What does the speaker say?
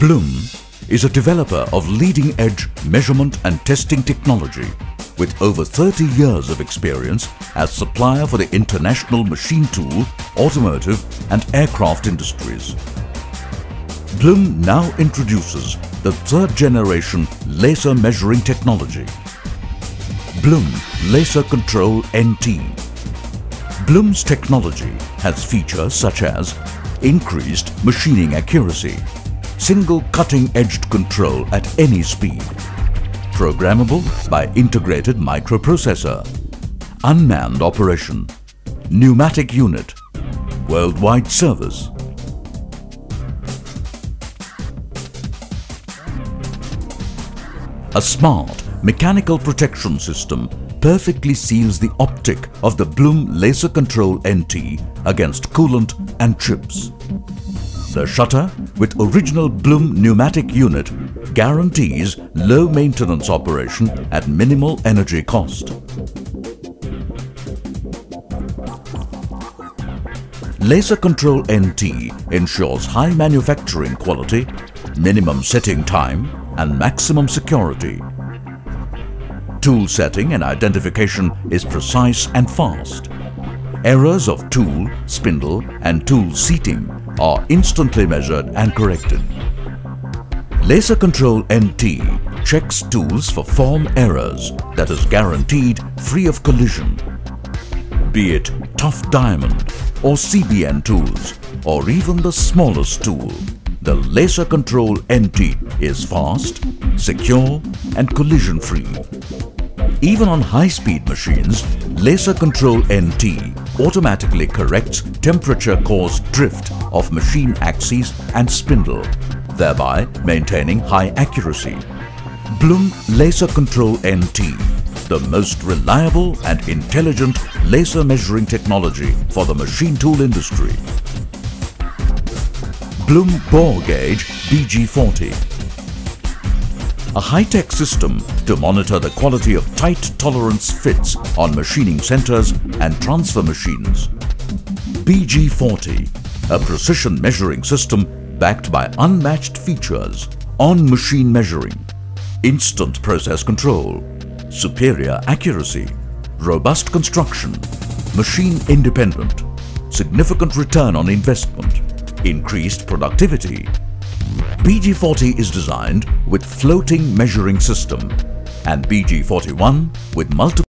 Blum is a developer of leading-edge measurement and testing technology with over 30 years of experience as supplier for the international machine tool, automotive and aircraft industries. Blum now introduces the third-generation laser measuring technology, Blum Laser Control NT. Blum's technology has features such as increased machining accuracy, single cutting-edged control at any speed, programmable by integrated microprocessor, unmanned operation, pneumatic unit, worldwide service. A smart mechanical protection system perfectly seals the optic of the Blum Laser Control NT against coolant and chips. The shutter with original Blum pneumatic unit guarantees low maintenance operation at minimal energy cost. Laser Control NT ensures high manufacturing quality, minimum setting time and maximum security. Tool setting and identification is precise and fast. Errors of tool, spindle and tool seating are instantly measured and corrected. Laser Control NT checks tools for form errors that is guaranteed free of collision. Be it tough diamond or CBN tools or even the smallest tool, the Laser Control NT is fast, secure and collision free. Even on high-speed machines, Laser Control NT automatically corrects temperature-caused drift of machine axes and spindle, thereby maintaining high accuracy. Blum Laser Control NT, the most reliable and intelligent laser measuring technology for the machine tool industry. Blum Bore Gauge BG40, a high-tech system to monitor the quality of tight tolerance fits on machining centers and transfer machines. BG40, a precision measuring system backed by unmatched features, on-machine measuring, instant process control, superior accuracy, robust construction, machine independent, significant return on investment, increased productivity. BG40 is designed with floating measuring system and BG41 with multiple